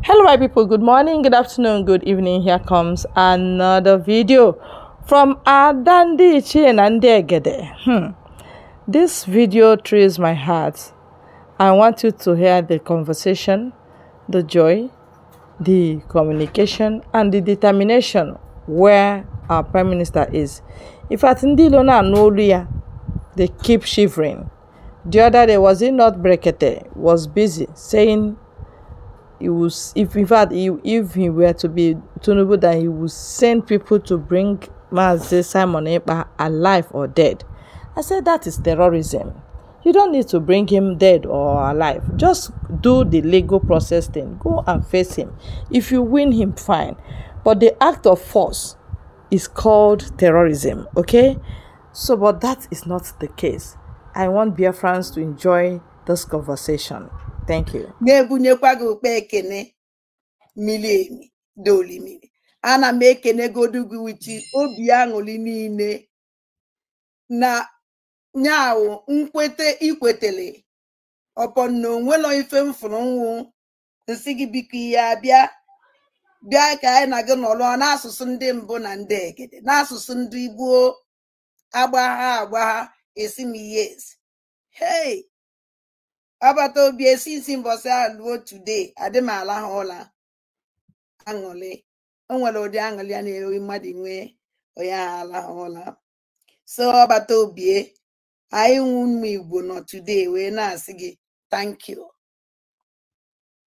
Hello my people, good morning, good afternoon, good evening. Here comes another video from Adandi Chienandegede. This video thrills my heart. I want you to hear the conversation, the joy, the communication, and the determination where our Prime Minister is. If Atindilo na Noluya, they keep shivering. The other day, was it not Brekete, was busy saying he was, if in fact if he were to be Tinubu, that he would send people to bring Mazi Simon Ekpa alive or dead. I said that is terrorism. You don't need to bring him dead or alive. Just do the legal process thing. Go and face him. If you win him, fine. But the act of force is called terrorism, okay? So, but that is not the case. I want Biafrans to enjoy this conversation. Thank you. Ana m ekene godugu witi obi aṅụli niile na nyawo nkwete ikwetele ọpọ na onwelo ife mfụrụ nwụ nsị gị biko ya bịa ka anyị na gị nọrọ n'asụsụ ndị mbụ na ndị egede n'asụsụ ndị Igbo agba esi m yes. Hey, abata obi esi mbọsị alụọ today adị m ala ha ụla aṅụli. O nwere ụdị aṅụli a na-ewe mmadụ nwee onye ala ha ụla. So ọbata obie anyị ụmụ Igbo nọ today wee na-asị gị thank you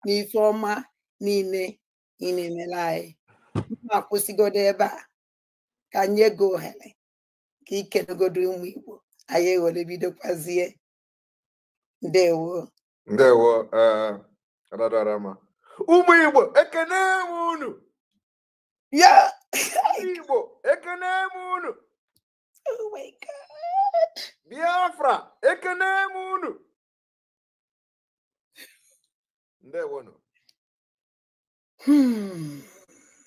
n'ife ọma niile ị na-emere anyị. Ma kwụsịgodo ebe a ka nye go ohere ka ikenegodo ụmụ Igbo anyị ewere bidokwazie. Ndewo Radarama ụmụ Igbo ekene m unu. Yeah. Igbo ekene m unu. Oh my God. Biafra ekene m unu. Ndewo no.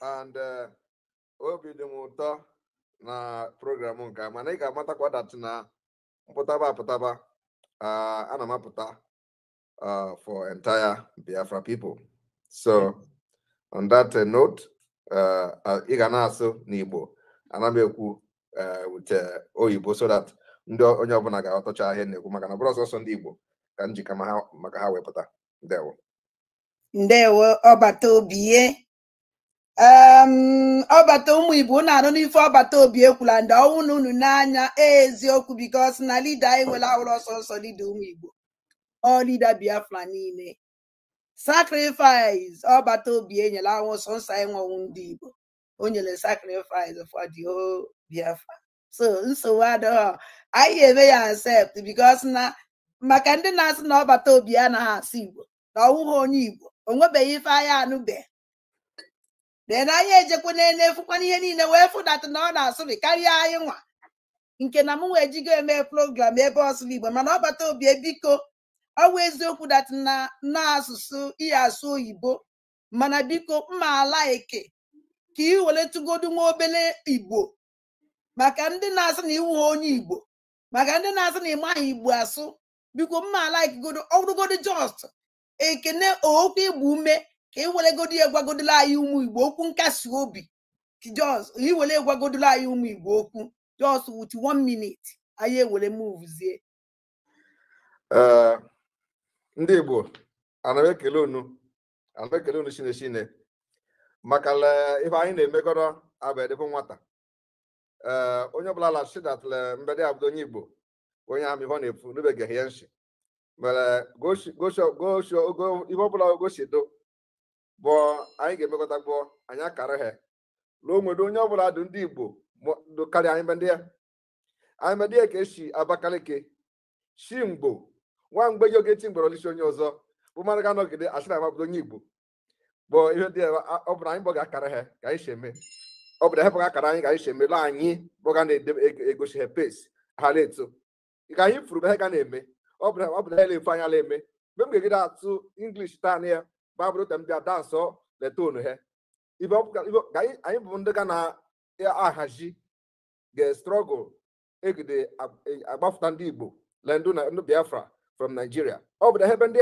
And obi dị m ụtọ na program nke mana ị ga-amatakwa dat na mpụtaba ana m apụta for entire Biafra people. So on that note, ị ga na-asụ n'Igbo ana m ekwu with oyibo so that ndị onye ọbụla ga-aghọtacha ihe na-ekwu maka na bụrụ ọsọsọ ndị Igbo ka njika maka ha wepụta. Ndewo ọbata obie ọbata ụmụ Igbo na-anụ n'ife ọbata obi ekwula ndị ọnwụ na unu n'anya eziokwu because na leader anyị nwere awụrụ ọsọsọ leader ụmụ Igbo ọ leader Biafra niile sacrifice ọbata obi enyela awụ sọnsọ anyị nwanwụ ndị Igbo o nyere sacrifice for the whole Biafra. So nsogbu adịghị anyị eme ya accept because na maka ndị na-asị na ọbata obi anaghị asụ Igbo na ọwụghị onye Igbo o nwebeghị ife anyị anụbeghị. Then anyị ejekwa na-efukwana ihe niile wee fụdata na ọ na-asụrị karịa anyị nwa nke na m wee jigo eme program ebe ọsụrụ Igbo mana ọbata obi biko ọ wụ eziokwu dat na asụsụ ihe asụ oyibo mana biko mma ala eke ka ị were tụgodu nwa obele Igbo maka ndị na-asị na iwu onye Igbo maka ndị na-asị na ịmaghị Igbo asụ biko mma ala ekegodo ọrụgodo just ekene okwu Igbo ume ka iweregodi egwagodula anyị ụmụ Igbo okwu nkasi obi just iwere egwagodula anyị ụmụ Igbo okwu just with 1 minute anyị ewere movezie. Ndị Igbo ana m ekele unu Chineke maka ife anyị na-emekọrọ abedịbụ nwata onye ọbụla la shidatle mbede abụdo onye Igbo onye ahụ ihe ọ na-efu n'ubeghị ya nshi mere ife ọbụla ogoshido bụ anyị ga-emekọta gboo anyị akara ha n'onwedo onye ọbụla dị ndị Igbo karịa anyị mendị ya ka esi Abakaliki shi mgbo nwa mgbe oge ti mgbọrọ lisi onye ọzọ bụ mara ga nọgide asị na amabụdo onye Igbo bụ ihe dị ọ bụla anyị bụga akara ha ka anyị si eme ọ bụla hepụga akara anyị ka anyị si eme lọ anyị bụga na-egosi ha pesi ha na-eto ka anyị furu ha ga na-eme ọ bụla ha na-efu anya na-eme mgbe m ga-egide atụ English taa na ya babụrụ ta mbịa dansọ leta onu ha anyị bụ ndị ga na-ahazi ga-strọgụl egide agbafụta ndị Igbo le ndụ Biafra from Nigeria ọ bụ ebe ndị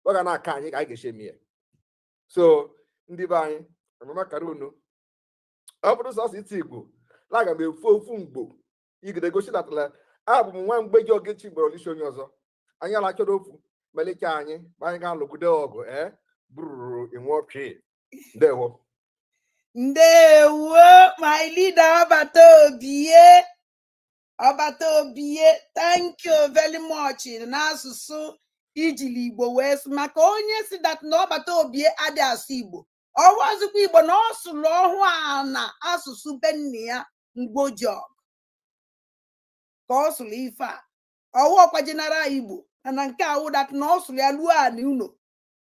ọ ga na-aka anyị ka anyị ga-esi eme ya. So ndị be anyị amamakara unu ọ bụrụ sọsọ iti Igbo laga m efu ofu mgbo igide gosi datala abụ m nwa mgbe gị Ogechi gbara olisi onye ọzọ anyị alachọrọ ofu melike anyị ma anyị ga-alụgide ọgụ bụrụrụ inwe ọpị ndewo Ndewo, my leader Obata Obie, thank you very much. N'asụsụ ijili Igbo wee sị maka onye si that na Obata Obie adị asụ Igbo ọwazikwa Igbo na ọ sụrụ ọhụ a na asụsụ be nne ya mgbojọ ka ọ sụrụ ife a ọwụ ọkwa jenara Igbo na nke awụ that na ọ sụrụ ya ruo anị uno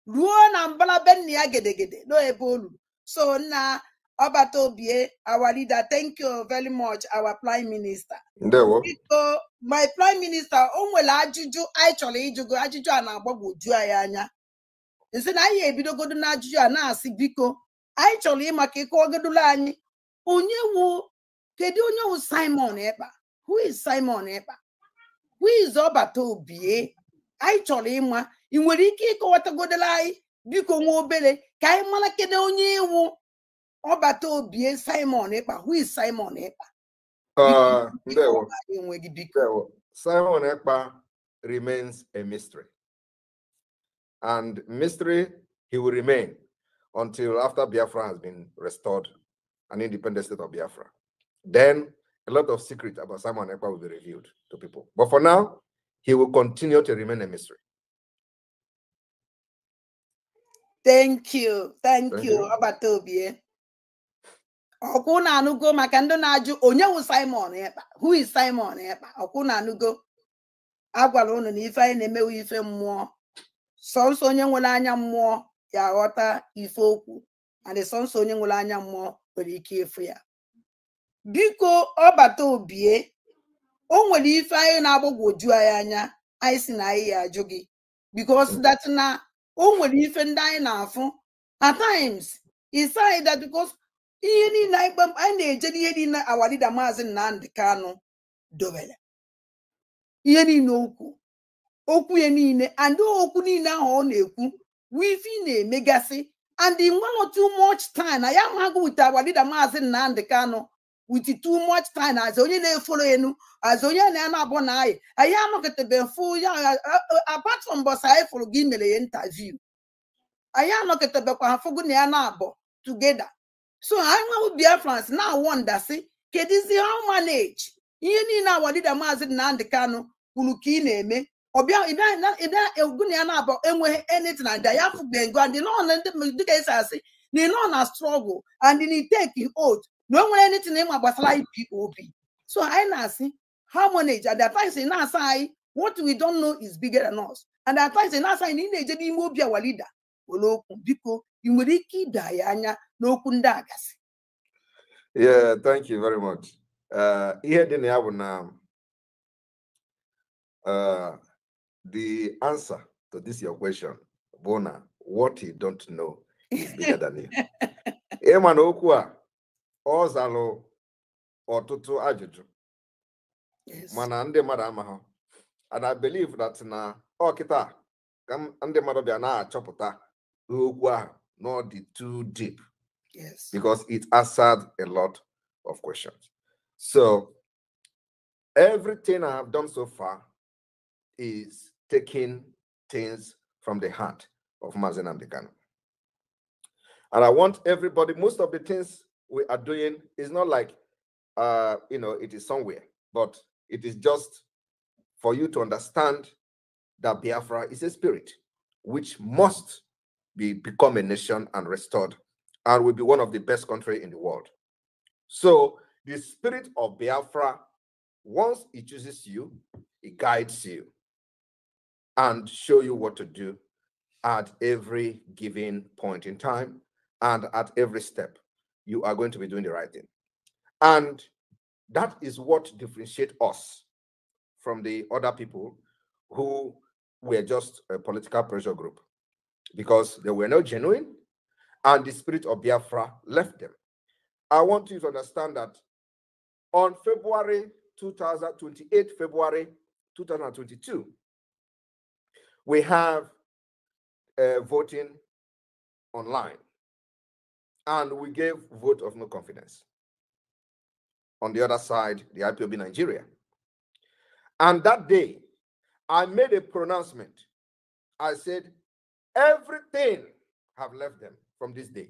ruo na mbala be nne ya gedegede no ebe olulu. So na Obata Obie, our leader, thank you very much, our Prime Minister. ndewo Biko, my Prime Minister, o nwere ajụjụ anyị chọrọ ịjụgo ajụjụ a na-agbagwoju anyị anya. Nsị na anyị ebidogodo na ajụjụ a na-asị biko anyị chọrọ ịma ka ịkọwagodolo anyị kedu onye wu Simon Ekpa? Who is Simon Ekpa? Who is Obata Obie? Anyị chọrọ ịma ị nwere ike ịkọwatagodolo anyị biko nwa obere ka anyị mara kedu onye iwu Obata Obie Simon Ekpa. Who is Simon Ekpa? Ndewo. Simon Ekpa remains a mystery. And mystery he will remain until after Biafra has been restored, an independent state of Biafra. Then a lot of secrets about Simon Ekpa will be revealed to people. But for now, he will continue to remain a mystery. Thank you. Thank you, Obata Obie. Ọkwụ na-anụgo maka ndị na-ajụ onye wu Simon Ekpa? Who is Simon Ekpa? Ọkwụ na-anụgo agwara unu na ife anyị na-emewe ife mmụọ sọnsọ onye nwere anya mmụọ ya aghọta ife okwu and sọnsọ onye nwere anya mmụọ nwere ike ịfụ ya. Biko Obata Obie, o nwere ife anyị na-agbagwoju anyị anya anyị si na anyị ya ajụ gị because that na o nwere ife ndị anyị na-afụ at times inside that because ihe niile anyị na-eje n'ihe niile our leader Maazị Nnamdi Kanu dobere ihe niile okwu ya niile and okwu niile ahụ ọ na-ekwu wifi na-emegasị and in one or too much time na ya mago with our leader Maazị Nnamdi Kanu with too much time as onye na-efolo enu as onye na-abụ na anyị anọkọtebe mfu ya apart from boss anyị fụrụ gị mere ya interview anyị anọkọtebekwa ha fụgụ na ya na-abụ together. So I know Biafrans now wonder see kedizi how manage ihe niile our leader Maazị Nnamdi Kanu kwuru ka ị na-eme ọbịa ịda egwu na ya na-abụ enweghị anything na da ya fụgbe ngo and no na ndị dịka esi asị na no na struggle and in take oath no nwere anything ịma gbasara IPOB. So I na-asị how manage and at times na-asa anyị what we don't know is bigger than us and at times na-asa anyị na ị na-eje n'ime obi our leader were okwu biko ị nwere ike ịda ya anya n'okwu ndị agasị. Yeah, thank you very much. Ihe dị na ya bụ na the answer to this your question bụ na what you don't know is bigger than you. Ịma na okwu a ọ zalụ ọtụtụ ajụjụ mana ndị mmadụ amaghị and I believe that na ọkịta ka ndị mmadụ bịa na-achọpụta okwu ahụ not the too deep. Yes. Because it answered a lot of questions. So everything I have done so far is taking things from the heart of Maazị Nnamdi Kanu. And I want everybody, most of the things we are doing is not like, it is somewhere, but it is just for you to understand that Biafra is a spirit which must become a nation and restored and will be one of the best countries in the world. So the spirit of Biafra, once it chooses you, it guides you and show you what to do at every given point in time and at every step. You are going to be doing the right thing. And that is what differentiates us from the other people who were just a political pressure group, because they were not genuine and the spirit of Biafra left them. I want you to understand that on February 2022, we have voting online. and we gave vote of no confidence. On the other side, the IPOB Nigeria. And that day, I made a pronouncement. I said, everything have left them from this day,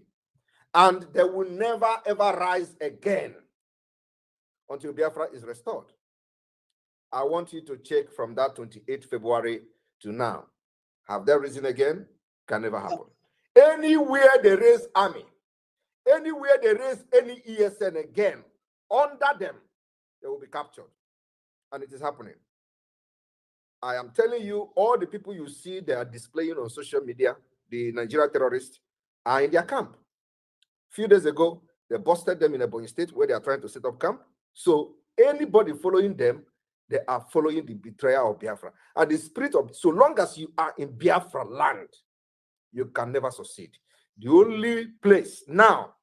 and they will never ever rise again until Biafra is restored. I want you to check from that 28th February to now. Have they risen again? Can never happen. Anywhere they raise army, anywhere they raise any ESN again, under them, they will be captured. And it is happening. I am telling you, all the people you see they are displaying on social media, the Nigeria terrorists, are in their camp. A few days ago, they busted them in Ebonyi State where they are trying to set up camp. So anybody following them, they are following the betrayal of Biafra. And the spirit of, so long as you are in Biafra land, you can never succeed. The only place now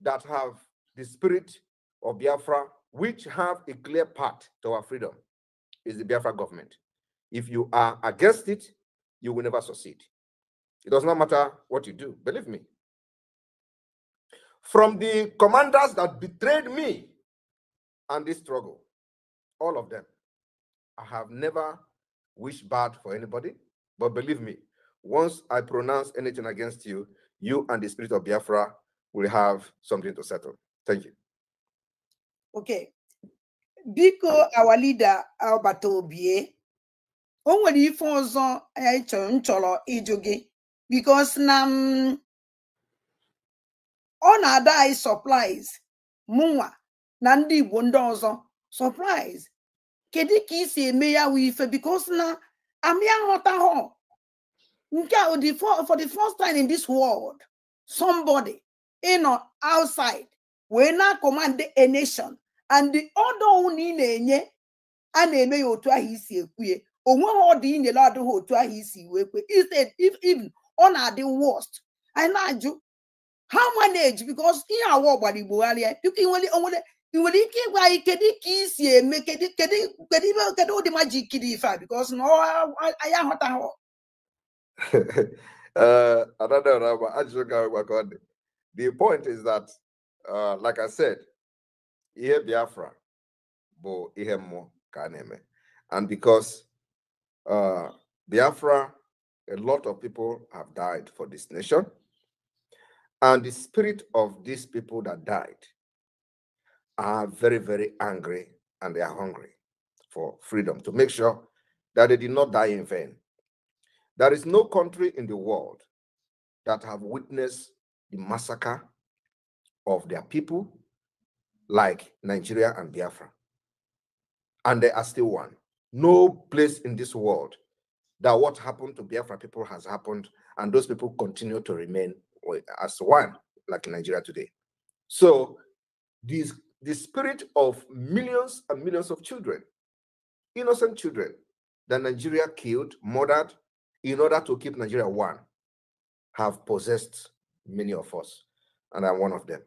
that have the spirit of Biafra, which have a clear path to our freedom, is the Biafra government. If you are against it, you will never succeed. It does not matter what you do, believe me. From the commanders that betrayed me and this struggle, all of them, I have never wished bad for anybody, but believe me, once I pronounce anything against you, you and the spirit of Biafra will have something to settle. Thank you. Okay. Biko, our leader, Alberto Obie, o nwere ife ọzọ anyị chọrọ ịjụ gị because na ọ na-ada anyị supplies mụnwa na ndị Igbo ndị ọzọ supplies kedu ka isi eme ya wụ ife because na amị aghọtaghọ nke for the first time in this world somebody outside wee na command a nation and the order unu na-enye a na-eme ya otu ahụ isi ekwuye onweghị ọdụ inyere adịghị otu ahụ isi wee kwe instead if even ọ na-adị worst anyị na-ajụ how manage because ihe awa ọgbara Igbogharịa ị nwere ike ịgwa anyị kedu ka isi eme kedu ụdị magic dị ife a because na anyị aghọtaghị the point is that like I said, ihe Biafra bụ ihe mmụọ ka a na-eme. And because Biafra, a lot of people have died for this nation, and the spirit of these people that died are very, very angry, and they are hungry for freedom, to make sure that they did not die in vain. There is no country in the world that have witnessed the massacre of their people like Nigeria and Biafra. And they are still one. No place in this world that what happened to Biafra people has happened, and those people continue to remain as one, like Nigeria today. So the spirit of millions and millions of children, innocent children, that Nigeria killed, murdered, in order to keep Nigeria one, have possessed many of us, and I'm one of them.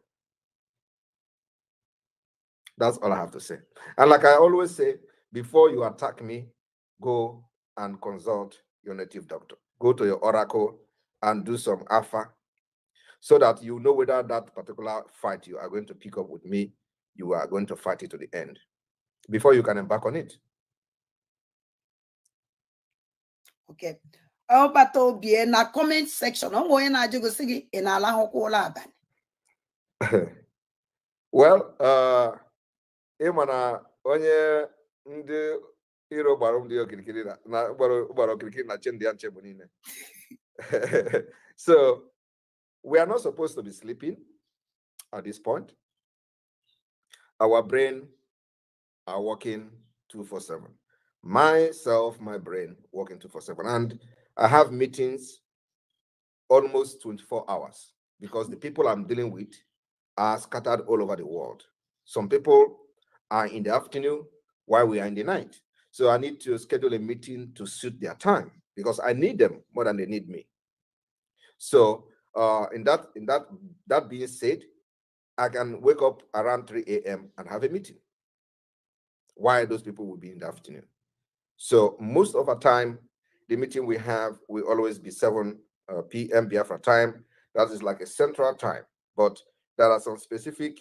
That's all I have to say. And like I always say, before you attack me, go and consult your native doctor. Go to your oracle and do some alpha, so that you know whether that particular fight you are going to pick up with me, you are going to fight it to the end before you can embark on it. Okay. Alberto Obie na comment section. Well, ịmana onye ndị iro gbara ndị okirikiri na gbara okirikiri na chi ndị ya nche bụ niile. So we are not supposed to be sleeping at this point. Our brain are working 2/7. Myself, my brain working 2/7. And I have meetings almost 24 hours because the people I'm dealing with are scattered all over the world. Some people are in the afternoon while we are in the night. So I need to schedule a meeting to suit their time because I need them more than they need me. So that being said, I can wake up around 3 a.m. and have a meeting while those people will be in the afternoon. So most of the time, the meeting we have will always be 7 p.m. Biafra time. That is like a central time. But there are some specific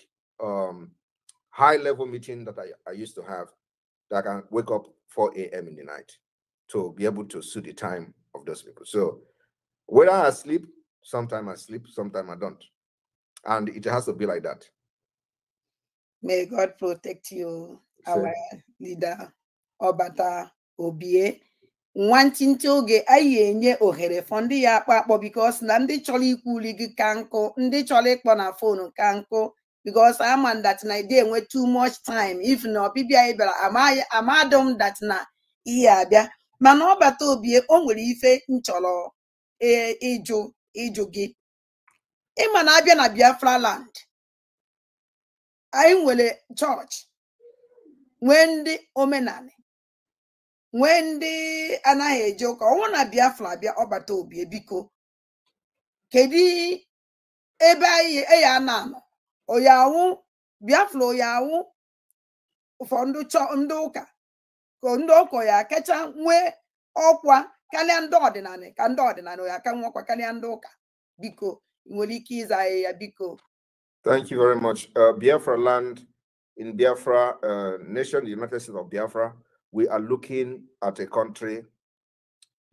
high-level meeting that I used to have that I can wake up 4 a.m. in the night to be able to suit the time of those people. So whether I sleep, sometimes I sleep, sometimes I don't. And it has to be like that. May God protect you, Same. our leader, Obata Obie. Nwantịntị oge anyị enye ohere for ndị ya akpọ because na ndị chọrọ ikwuli gị ka nkụ, ndị chọrọ ịkpọ na phone ka nkụ, because ama that na ide enwe too much time. If na ọbịbịa anyị bịara amadom that na ihe abịa, mana Ọbata Obie o nwere ife nchọrọ ịjụ gị. Ịma na abịa na Biafra land, anyị nwere chọọchị, nwee ndị omenala, nwee ndị anaghị eje ụka. Ọnwụ na Biafra abịa Ọbata Obie, biko kedu ebe anyị ya na-anọ? Oyawu Biafra oyawu ụfọ ndị ụka ka ndị ụka ya kacha nwee ọkwa karịa ndị ọdịnala, ka ndị ọdịnala ya ka nwee ọkwa karịa ndị ụka. Biko nwere ike ịza anyị ya, biko. Thank you very much. Biafra land, in Biafra nation, the United States of Biafra, we are looking at a country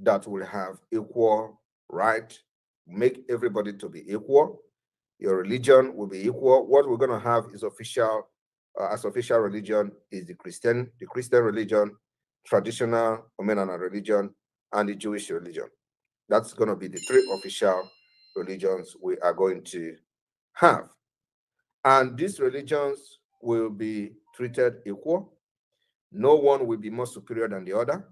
that will have equal right, make everybody to be equal. Your religion will be equal. What we're going to have is official, as official religion is the Christian religion, traditional Omenana religion, and the Jewish religion. That's going to be the three official religions we are going to have. And these religions will be treated equal. No one will be more superior than the other.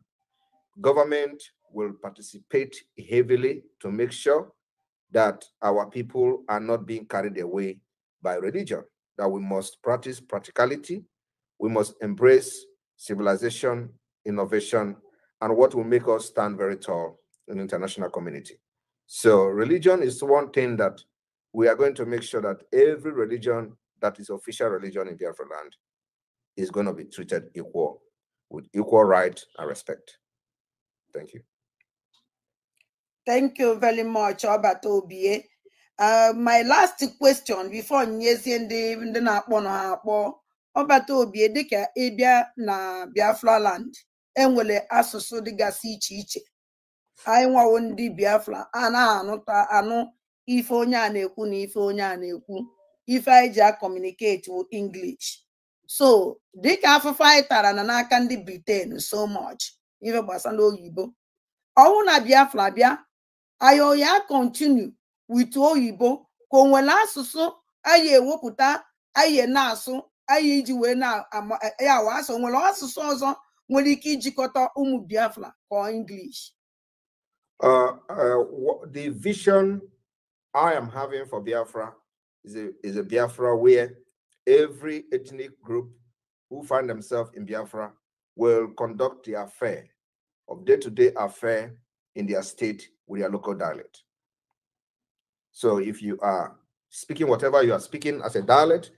Government will participate heavily to make sure that our people are not being carried away by religion, that we must practice practicality, we must embrace civilization, innovation, and what will make us stand very tall in the international community. So religion is one thing that we are going to make sure that every religion that is official religion in Biafra land is going to be treated equal, with equal right and respect. Thank you. Thank you very much, Ọbata Obie. My last question before nyezie ndị na-akpọ na akpọ, Ọbata Obie, dịka ịbịa na Biafra land, enwere asụsụ dịgasị iche iche. Anyị nwawo ndị Biafra a na-anụta anụ ife onye a na-ekwu na ife onye a na-ekwu. Ife anyị ji communicate with English. So dịka afụfụ anyị tara na n'aka ndị Britain so much ife gbasara oyibo, ọnwụ na Biafra bịa, anyị ya continue with oyibo ka o nwere asụsụ anyị ewepụta anyị na-asụ anyị iji wee ya asụ nwere asụsụ ọzọ nwere ike ijikọta ụmụ Biafra ka English? The vision I am having for Biafra is a Biafra where every ethnic group who find themselves in Biafra will conduct the affair of day-to-day affair in their state with their local dialect. So if you are speaking whatever you are speaking as a dialect,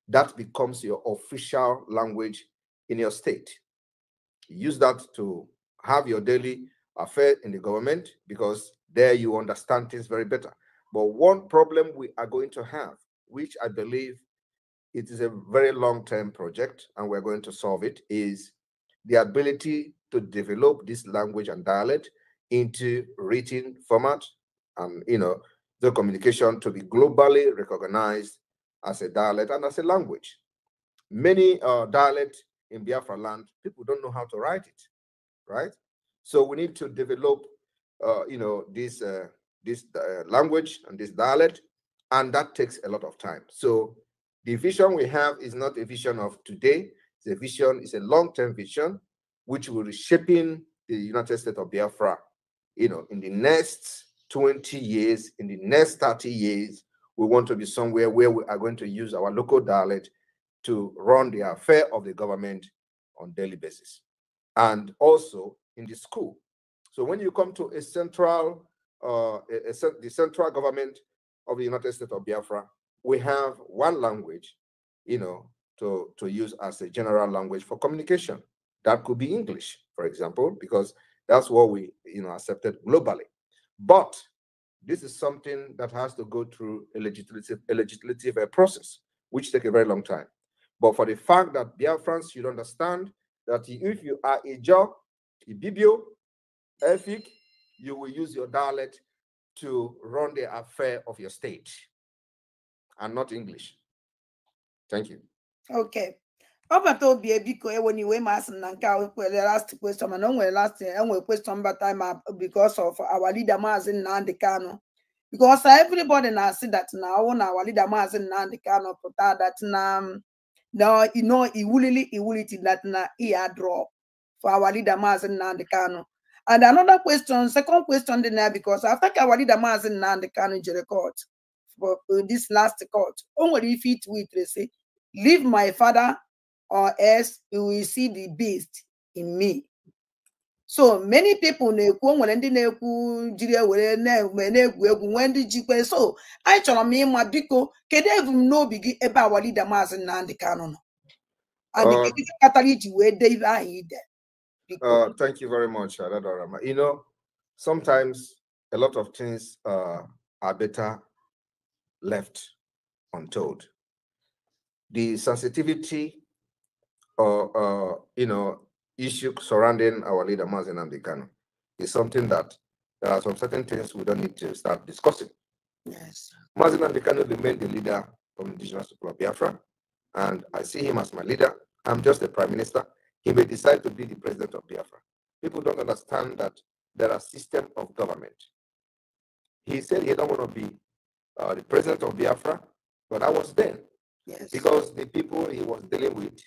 that becomes your official language in your state. Use that to have your daily affair in the government, because there you understand things very better. But one problem we are going to have, which I believe it is a very long-term project and we're going to solve it, is the ability to develop this language and dialect into written format and, the communication to be globally recognized as a dialect and as a language. Many dialects in Biafra land, people don't know how to write it, right? So we need to develop, this language and this dialect, and that takes a lot of time. So the vision we have is not a vision of today. It's a vision, it's a long-term vision, which will be shaping the United States of Biafra, in the next 20 years, in the next 30 years. We want to be somewhere where we are going to use our local dialect to run the affair of the government on a daily basis. And also in the school. So when you come to a central, the central government of the United States of Biafra, we have one language, to use as a general language for communication. That could be English, for example, because that's what we, accepted globally. But this is something that has to go through a legislative process, which takes a very long time. But for the fact that Biafrans should understand that if you are a Jaw, a Bibio, Efik, you will use your dialect to run the affair of your state and not English. Thank you. Okay. But when you last question, and only last question, but time because of our leader Mazin Nandekano. Because everybody now see that now our leader Mazin Nandekano put out that now you know he will that na he drop for our leader Mazin Nandekano. And another question, second question there, because after our leader Mazin Nandekano in the court for this last court, only if it we say leave my father, or else you will see the beast in me. So many people when so I told me my biko kedu no bigi ebe our leader Mazi Nnamdi Kanu no. And the Catholic way thank you very much, Adadorama. You know, sometimes a lot of things are better left untold. The sensitivity or issue surrounding our leader Mazi Nnamdi Kanu is something that there are some certain things we don't need to start discussing. Yes. Mazi Nnamdi Kanu remained the leader of indigenous people of Biafra, and I see him as my leader. I'm just the prime minister. He may decide to be the president of Biafra. People don't understand that there are systems of government. He said he don't want to be the president of Biafra, but I was then. Yes. Because the people he was dealing with,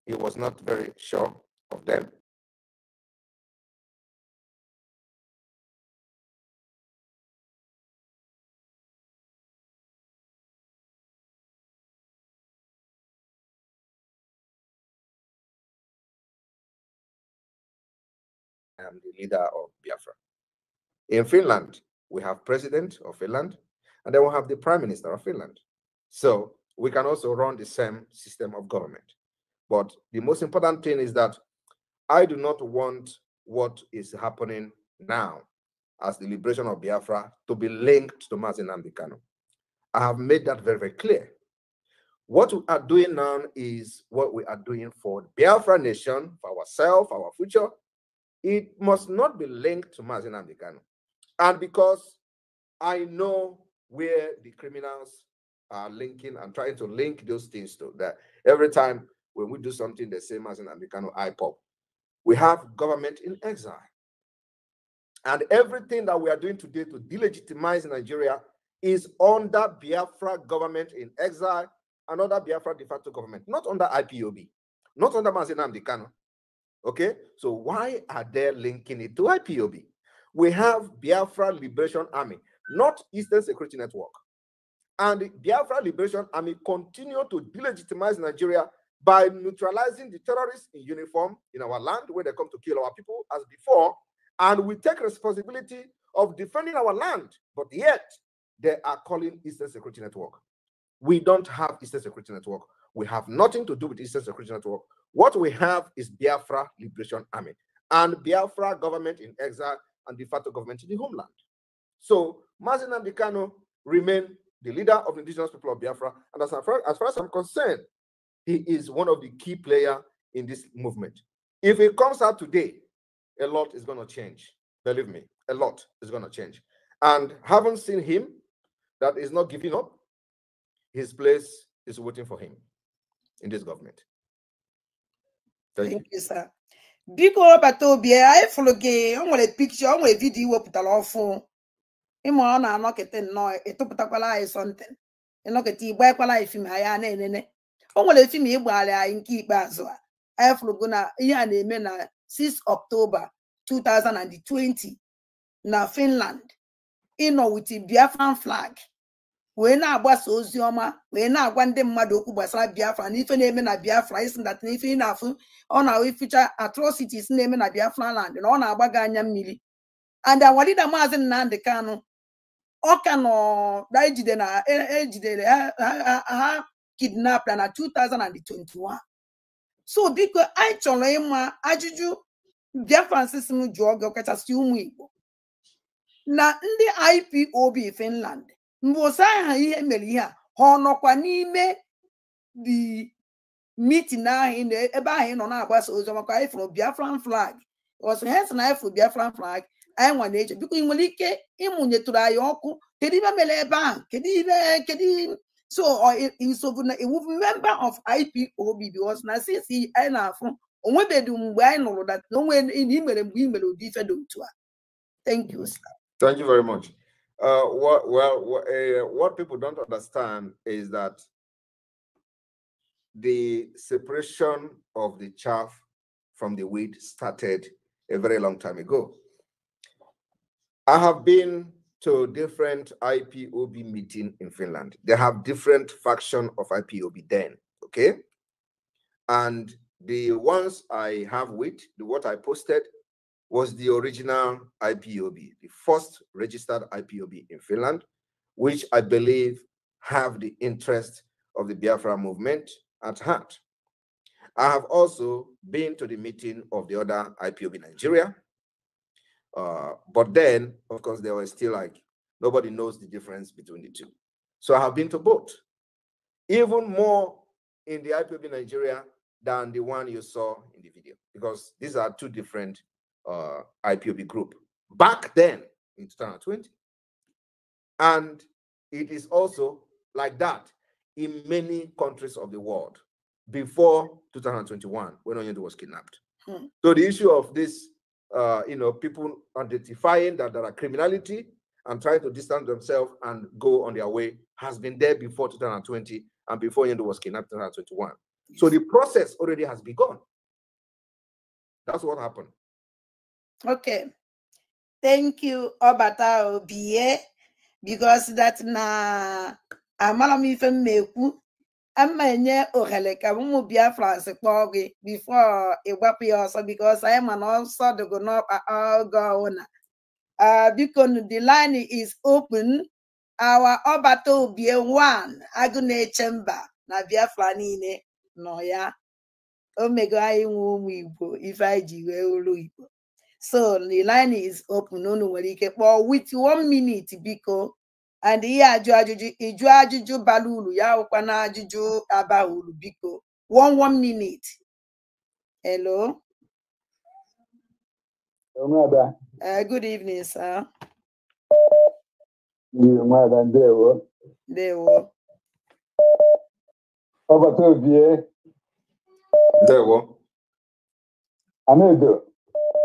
he was not very sure of them. I am the leader of Biafra. In Finland, we have president of Finland, and then we have the prime minister of Finland. So we can also run the same system of government. But the most important thing is that I do not want what is happening now as the liberation of Biafra to be linked to Mazi Nnamdi Kanu. I have made that very, very clear. What we are doing now is what we are doing for the Biafra nation, for ourselves, our future. It must not be linked to Mazi Nnamdi Kanu. And because I know where the criminals are linking and trying to link those things to that, every time when we do something the same as in Americano IPOP, we have government in exile. And everything that we are doing today to delegitimize Nigeria is under Biafra government in exile and under Biafra de facto government, not under IPOB, not under Mazi Nnamdi Kanu. Okay, so why are they linking it to IPOB? We have Biafra Liberation Army, not Eastern Security Network. And the Biafra Liberation Army continue to delegitimize Nigeria by neutralizing the terrorists in uniform in our land when they come to kill our people as before. And we take responsibility of defending our land, but yet they are calling Eastern Security Network. We don't have Eastern Security Network. We have nothing to do with Eastern Security Network. What we have is Biafra Liberation Army and Biafra government in exile and de facto government in the homeland. So Mazi Nnamdi Kanu remain the leader of the indigenous people of Biafra, and as far as I'm concerned, he is one of the key players in this movement. If he comes out today, a lot is going to change. Believe me, a lot is going to change. And haven't seen him, that is not giving up. His place is waiting for him in this government. Thank you, sir. Biko Batobi, I follow gay, on a picture, on a video, put a lot for him on a knock at no, a topatakwala is something. A knock at tea, where I film I nene. Only if me while I in keep Bazwa. I follow gonna yan mena 6 October 2020. Na Finland. With the Biafran flag. We na agba ozioma we na agwa ndị mmadụ okwu gbasara Biafra na ife na-eme na Biafra isi that na ife na-afụ ọ na feature atrocities na-eme na Biafra land na ọ na-agbaga anya mmiri and our leader Mazi Nnamdi Kanu ọ ka nọ ejidere ha kidnap na 2021 so biko anyị chọrọ ịma ajụjụ Biafra nsisi m jụọ gị ọkachasị ụmụ Igbo na ndị IPOB Finland mbụsa ha ihe mere ihe a ha nọkwa n'ime the meeting ahụ ebe ahụ nọ na-agbasa ozi maka anyị fụrụ Biafran flag ọsọ hens na anyị fụrụ Biafran flag anyị nwa na-eche biko ị nwere ike ịmụnyetụrụ anyị ọkụ kedu ihe mere ebe ahụ kedu so iwu member of IPOB because na since anyị na-afụ onwebedu mgbe anyị nụrụ that onwe imere mgbe imere ụdị ife dị otu a. Thank you, sir. Thank you very much. What people don't understand is that the separation of the chaff from the wheat started a very long time ago. I have been to different IPOB meetings in Finland. They have different factions of IPOB then, okay? And the ones I have with, what I posted, was the original IPOB, the first registered IPOB in Finland, which I believe have the interest of the Biafra movement at heart. I have also been to the meeting of the other IPOB in Nigeria, but then, of course, they were still like, nobody knows the difference between the two. So I have been to both, even more in the IPOB in Nigeria than the one you saw in the video, because these are two different IPOB group back then in 2020. And it is also like that in many countries of the world before 2021 when Onyendo was kidnapped. So the issue of this, people identifying that there are criminality and trying to distance themselves and go on their way has been there before 2020 and before Onyendo was kidnapped in 2021. So the process already has begun. That's what happened. Okay. Thank you, Obata Obie, because that na amalam meku amanye oheleka mu Biafra sekpogi before egwapi also because I am an also to go up go on. Because the line is open. Our Obata Obie 1 Agune chamber na Biafra nine no ya omega I if I jiwe. So the line is open. No, but with 1 minute, biko, and here iju balulu ya ukwana ajuju abahulu biko. 1 minute. Hello. Good evening, sir. Dewo. Anedo.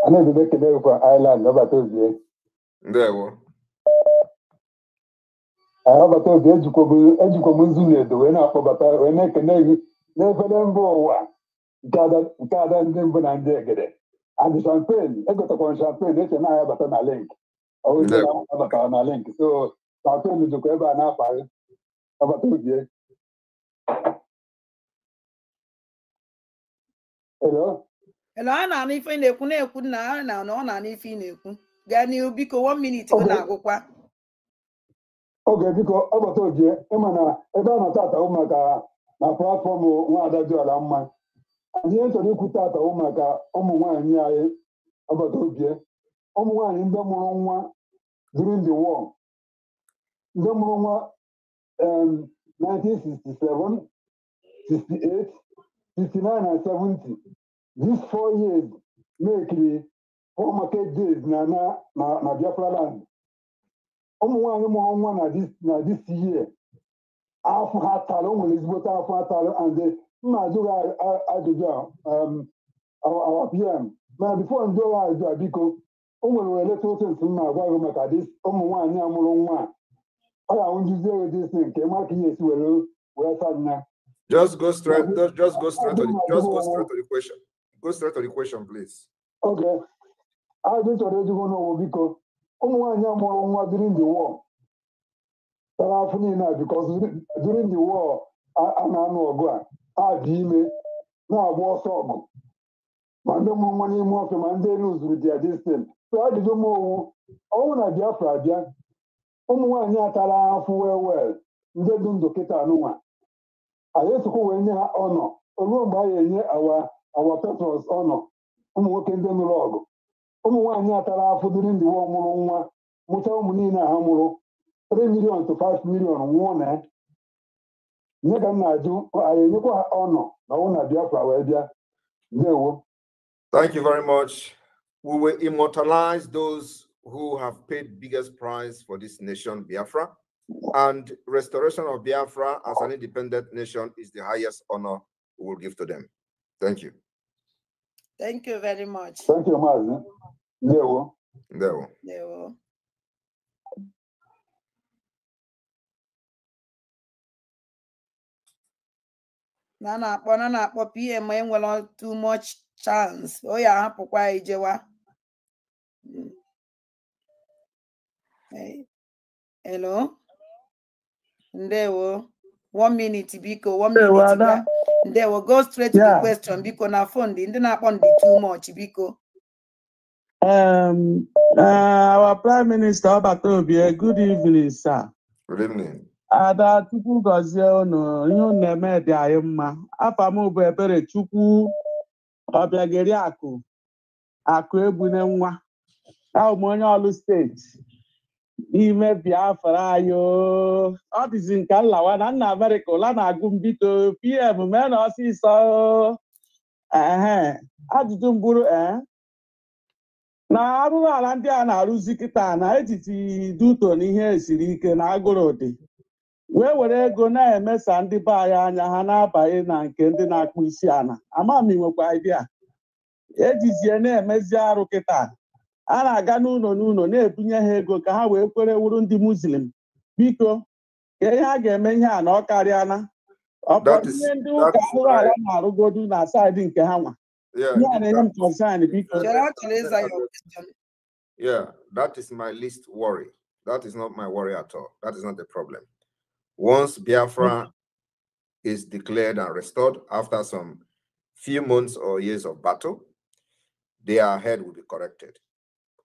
I need to make a day for Ireland. Over to you. There we over to the education when I forgot when I can never go. Gather and then and get it. And the champagne, I got a champagne, it's an eye button a link. Oh, a link. So champagne is to go an apple. Over to you. Hello? Hello, Anna, if I could now, no, if you Gani Ubiko 1 minute. Okay, because over to you, Emana, Ebana Tata Omaka, na platform one that you are and the answer you could tata Omaka, Omuan Yae, over to you, Omuan in the during the war. The 1967, 68, 69, and 70. These 4 years make the 4 market days na Biafra land. Na this year. After Hatalo, Elizabeth after Hatalo, and the our PM. Now before Ndola Biko, will let us in my wife at this. I want to say this thing. Came out here, well, just go straight. Just go straight to the question. Go straight to the question, please. Okay. I just already know because during the war. Because during the war, I know I dime now war song. Mande money more from Mande lose with their distance. So I did more own Biafra. Tala well. They don't do kita no one. I used to go in here honor. Alone by our patrons honor. Working them log. Tala during the war. mụta ụmụ niile ha mụrụ 3 million to 5 million nwụọ na nye ka m na-ajụ anyị enyekwa ha ọnọ na ọ na Biafra wee bịa. Ndewo. Thank you very much. We will immortalize those who have paid biggest price for this nation, Biafra. And restoration of Biafra as an independent nation is the highest honor we will give to them. Thank you. Thank you very much. Thank you, Mazi. Ndewo. Ndewo. Ndewo. Na na-akpọ PM enwere too much chance. O ya hapụkwa ijewa. Hello. Ndewo. 1 minute biko, 1 minute. Ndewo, go straight to the question biko na phone ndị na-akpọ ndị too much biko. Our Prime Minister Obatobie, good evening, sir. Good evening. Ada Chukwu gozie unu, ihe unu na-eme dị anyị mma. Afa m bụ Ebere Chukwu Ọbịageri Akụ Egbune nwa. Ahụ m onye Ọlụ steeti n'ime Biafra anyị. Ọ dịzi nke nlawa na nna Amerịka ụla na-agụ mbito PM mee na ọsịsọ. Ajụjụ mbụrụ na arụrụ ala ndị a na-arụzi kịta na etiti duto na ihe esiri ike na agụrụ dị were ego na-emesa ndị be anyị anya ha na-abanye na nke ndị na-akpụ isi ana. Ama m nwekwa idea ejizie na-emezi arụ kịta a na-aga n'ụlọ na-ebunye ha ego ka ha wee kwere wuru ndị Muslim. Biko ka ihe a ga-eme ihe a na ọ karịana ọkpọrọ ihe ndị ụka arụrụ ala na-arụgodu na saịdị nke ha nwa. Yeah, that is my least worry. That is not my worry at all. That is not the problem. Once Biafra is declared and restored after some few months or years of battle, their head will be corrected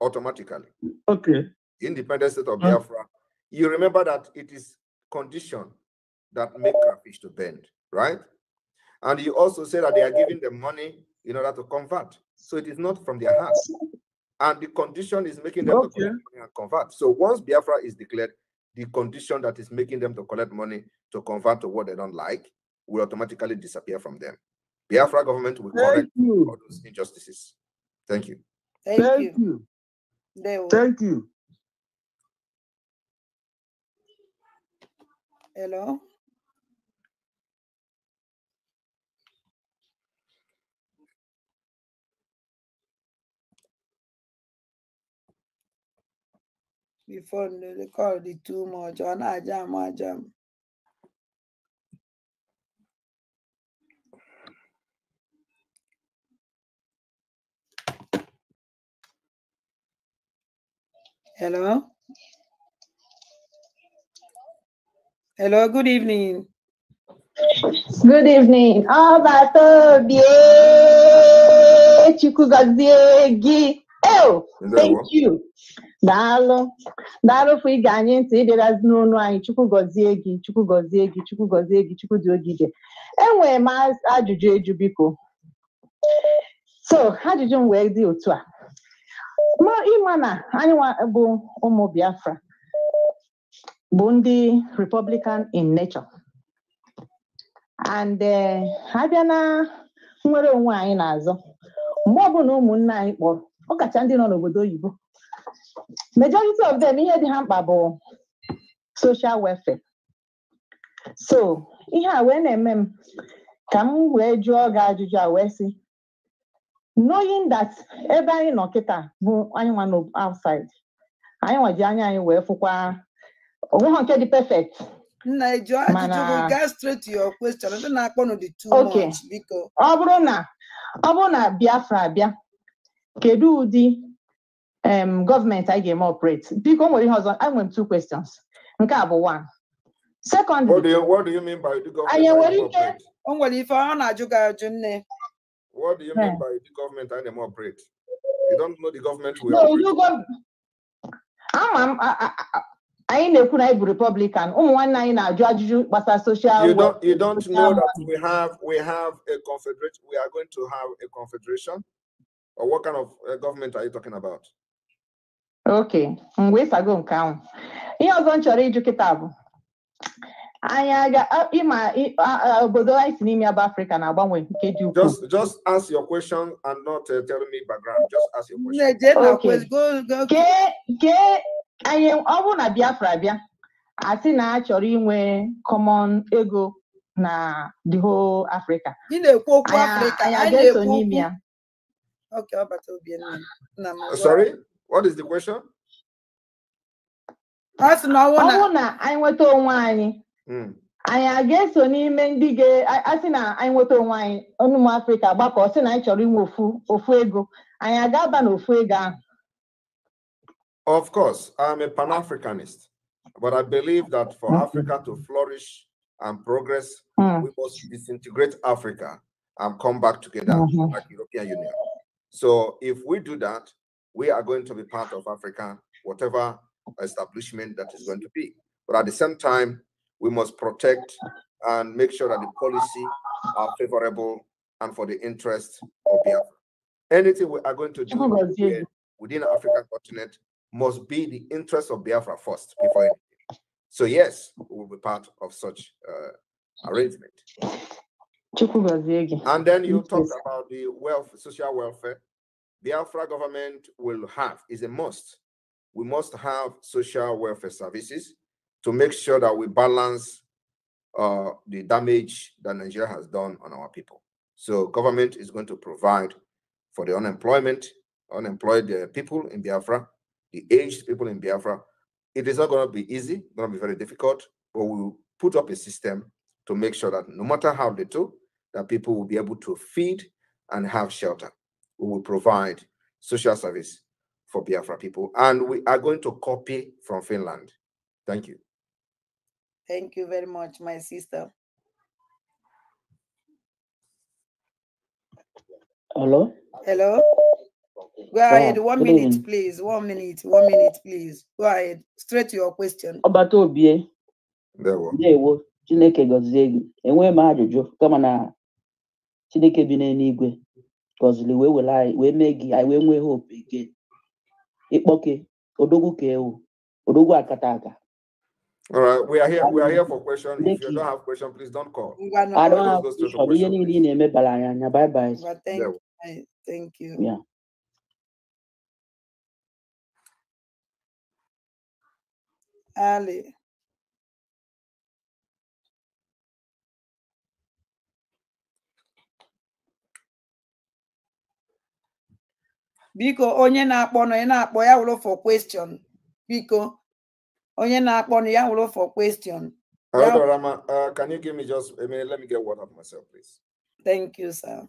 automatically. Okay. Independent state of Biafra. You remember that it is condition that make fish to bend, right? And you also say that they are giving them money in order to convert. So it is not from their hearts. And the condition is making them to collect money and convert. So once Biafra is declared, the condition that is making them to collect money to convert to what they don't like will automatically disappear from them. Biafra government will correct all those injustices. Thank you. Thank you. Thank you. Hello. Before they call it too much on ajam. Hello. Hello, good evening. Good evening. Oh, thank you. Dalo for iganye ntị ịdịrazi n'onu anyị. Chukwu gọzie gị, Chukwu gọzie gị, Chukwu gọzie gị, Chukwu dị ogige. Enwere m ajụjụ eju biko. So, ajụjụ m wee dị otu a. Ma ịma na anyị bụ ụmụ Biafra bụ ndị Republican in nature. And ha bịa na nwere onwe anyị na-azọ. Mgbe ọbụla ụmụnne anyị kpọrọ, ọ kacha ndị nọ n'obodo oyibo. Majority of them ihe dị ha mkpa bụ social welfare. So ihe a wee na-eme m ka m wee jụọ gị ajụjụ a wee sị, knowing that ebe anyị nọ kịta bụ anyị nwa no outside, anyị nwa ji anya anyị wee fụkwa onwe nke dị perfect. Nna eju ajụjụ go straight to your question. Ndị na-akpọ no dị too much biko. Ọ bụrụ na Biafra bịa, kedu ụdị gọọmenti anyị ga-eme operate? Biko nwere ihe ọzọ. I want 2 questions. Nke a bụ 1. Second, what do you mean by the government? Anyị nwere ike o nwere ife ọ na-ajụ gị ajụ nne. What do you mean by the government and them operate? You don't know the government will operate. Anyị na-ekwu na anyị bụ Republican. Ụmụ nwanne anyị na-ajụ ajụjụ gbasara social. You don't know that we have a confederation. We are going to have a confederation. Or what kind of government are you talking about? Okay, mgbe ịsago nke ahụ. Ihe ọzọ m chọrọ ịjụ kịta bụ anyị ịma obodo anyị si n'ime aba Africa na-agbanwe nke dị ukwuu. Just ask your question and not tell me background. Just ask your question. Okay. Ke anyị ọ bụ na Biafra bịa asị na a chọrọ inwe common ego na the whole Africa. Ị na-ekwu okwu Africa, anyị ga-eso n'ime ya. Okay, sorry, what is the question? Ọ bụ na anyị nweta onwe anyị, anyị a ga-eso n'ime ndị asị na anyị nweta onwe anyị ụmụ Africa gbakọ sị na anyị chọrọ inwe ofu ego, anyị a ga-aba n'ofu ego ahụ. Of course, I'm a Pan-Africanist, but I believe that for Africa to flourish and progress, we must disintegrate Africa and come back together like European Union. So if we do that, we are going to be part of Africa, whatever establishment that is going to be. But at the same time, we must protect and make sure that the policy are favorable and for the interest of Biafra. Anything we are going to do here within the African continent must be the interest of Biafra first before anything. So yes, we will be part of such arrangement. And then you talked about the social welfare. Biafra government will have, is a must. We must have social welfare services to make sure that we balance the damage that Nigeria has done on our people. So government is going to provide for the unemployed people in Biafra, the aged people in Biafra. It is not going to be easy, it's going to be very difficult, but we will put up a system to make sure that no matter how little, that people will be able to feed and have shelter. We will provide social service for Biafra people, and we are going to copy from Finland. Thank you. Thank you very much, my sister. Hello? Hello? Go ahead, 1 minute, please. 1 minute, please. Go ahead, straight to your question. Obatobie. Ndewo. Chineke gozie gị. Enwe m ajụjụ kama na Chineke bi n'eluigwe gọzili wee were anyị wee mee gị anyị wee nwee hope again. Ikpoke odogwu ka ewu odogwu akata aka. All right, we are here for questions. If you don't have questions, please don't call. I don't have questions. Bye bye. Thank you. Yeah. Ali. Biko onye na-akpọ ya wụrụ for question. Biko onye na-akpọ ya wụrụ for question. Rama, can you give me just a minute? Let me get water for myself, please. Thank you, sir.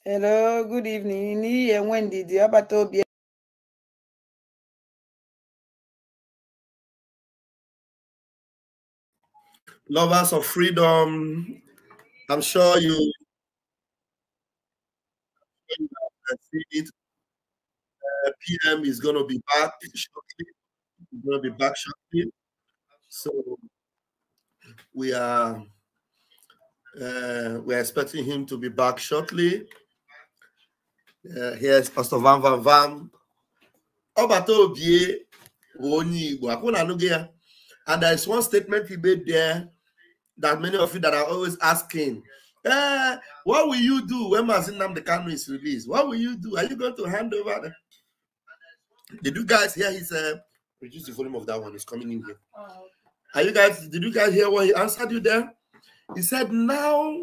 Hello, good evening. Wendy, lovers of freedom, I'm sure you see it. PM is going to be back shortly. He's going to be back shortly. So we are expecting him to be back shortly. Here's Pastor Van. And there is one statement he made there that many of you that are always asking, what will you do when Mazin Nnamdi Kanu is released? What will you do? Are you going to hand over? Did you guys hear his reduce the volume of that one? It's coming in here. Did you guys hear what he answered you there? He said, now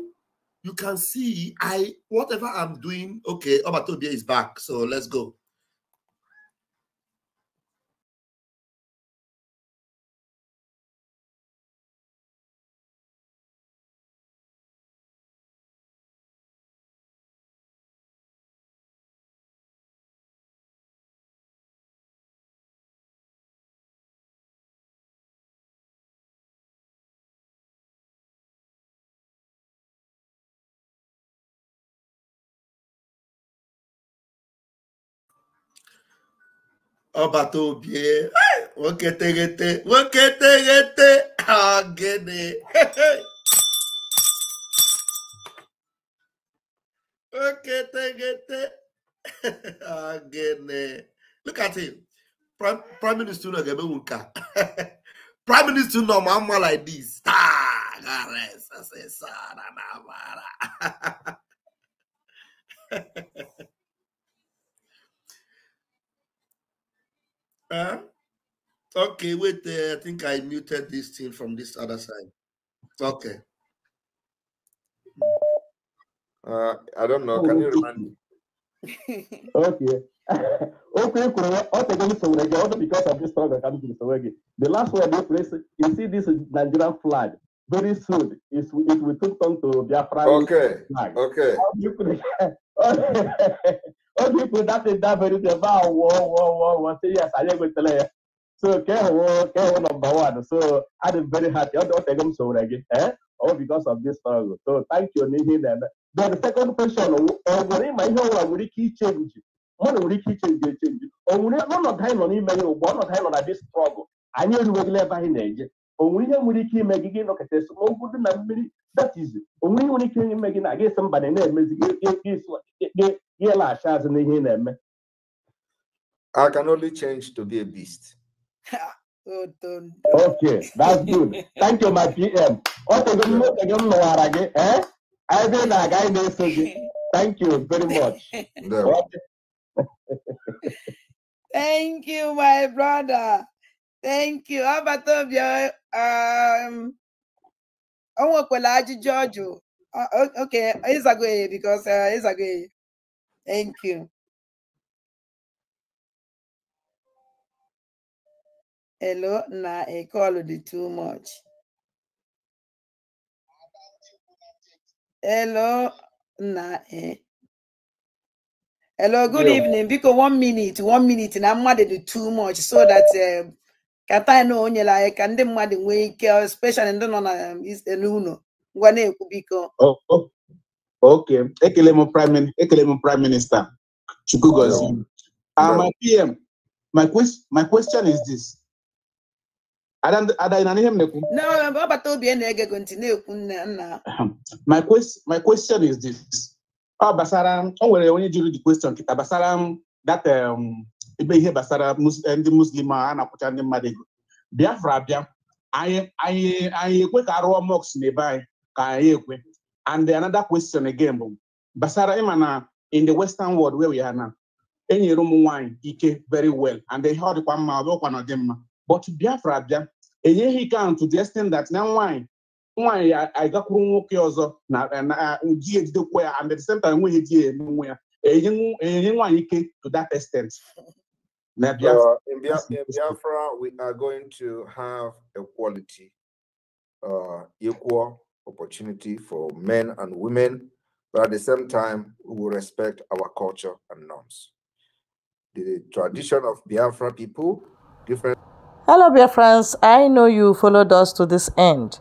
you can see whatever I'm doing. Okay, Obatobia is back, so let's go. Obatobia, Woketegete, Agene. Woketegete, Agene. Look at him. Prime Minister Nagamewuka. Prime Minister no mama like this. Okay, wait there. I think I muted this thing from this other side. Okay. I don't know. Can you remind me? Okay. Okay, also because of this program coming to the the last word they place, you see this Nigerian flag. Very soon, it will turn to Biafra flag. Okay. How do you put it? Okay, put that in that very war. Say yes, I am going to tell you. So, care number one. So, I'm very happy. I don't take them so again. All because of this struggle. So, thank you, Nihin. Then the second question, what am I know? I will keep change. What will keep change? Or we not time on email, one not time on this struggle. I knew you were never in age. Or we don't really keep making look at this. That is it. Only when you can make it, I guess somebody named yeah, shares in the name. I can only change to be a beast. Okay, that's good. Thank you, my PM. I think that guy knows. Thank you very much. Thank you, my brother. Thank you. How about George? Okay, it's a good because it's a good. Thank you. Hello, nah, I call it too much. Hello, nah, Hello, good evening. Because 1 minute, and I'm mad at too much so that Kata no onye like and the mad wake, especially and on is a luno. Okay. Ekelemo Prime Minister. Chukugozi. My PM. My question is this. No, but continue. My question is this. Basaram, only during the question, Basaram, that here Basara and the Muslim and Aputani Madigo. Biafra, I quick arrow mocks nearby, and another question again. Basara Imana in the Western world where we are now, any room wine, Ike very well, and they heard one of them. But Biafra, he can to the extent that now wine. I got also na and at the same time we to that extent. In Biafra, we are going to have equality, equal opportunity for men and women, but at the same time, we will respect our culture and norms. The tradition of Biafra people, different. Hello, Biafrans. I know you followed us to this end,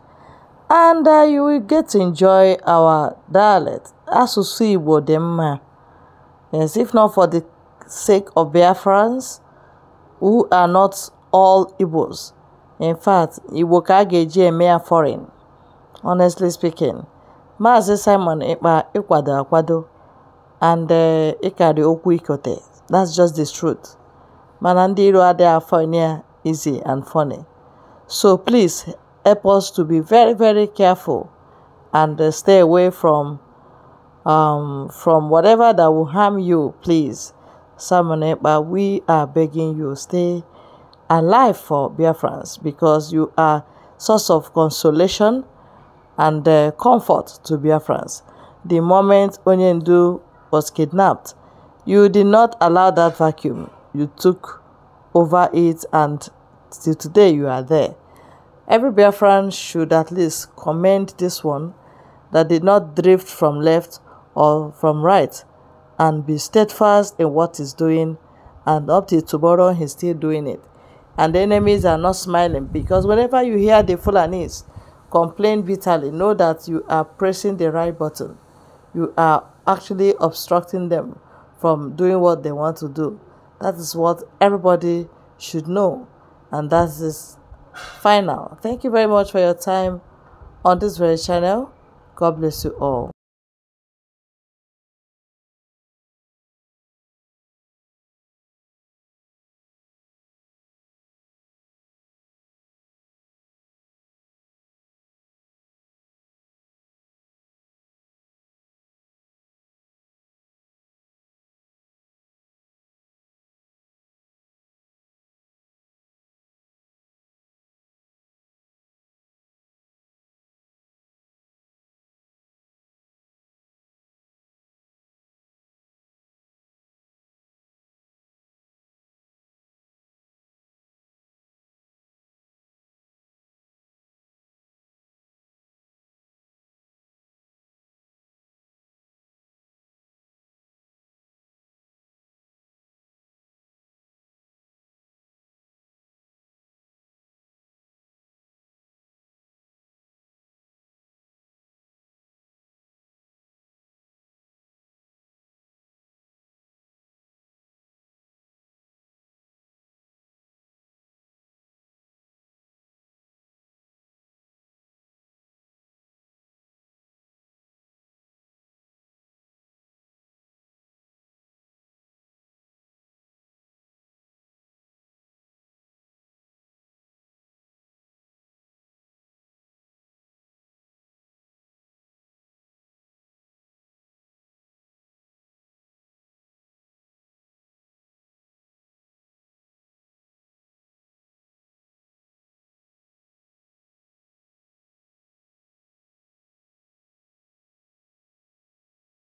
and you will get to enjoy our dialect. Asusu Igbo Demma. Yes, if not for the sake of Biafrans, who are not all Igbos. In fact, Igbo ka ga-eji eme ya foreign. Honestly speaking, Maazị Simon Ekpa ịkwado akwado and ịkarị okwu ikote. That's just the truth. Mana ndị iro adịghị afọ ya easy and funny. So please help us to be very, very careful and stay away from whatever that will harm you. Please, Simon Ekpa, we are begging you, stay alive for Biafrans because you are source of consolation and comfort to Biafrans. the moment Onyendu was kidnapped. You did not allow that vacuum. You took over it, and till today you are there. Every Biafran should at least commend this one that did not drift from left or from right, and be steadfast in what he's doing, and up till tomorrow he's still doing it. And the enemies are not smiling, because whenever you hear the Fulanis complain bitterly, know that you are pressing the right button. You are actually obstructing them from doing what they want to do. That is what everybody should know, and that is final. Thank you very much for your time on this very channel. God bless you all.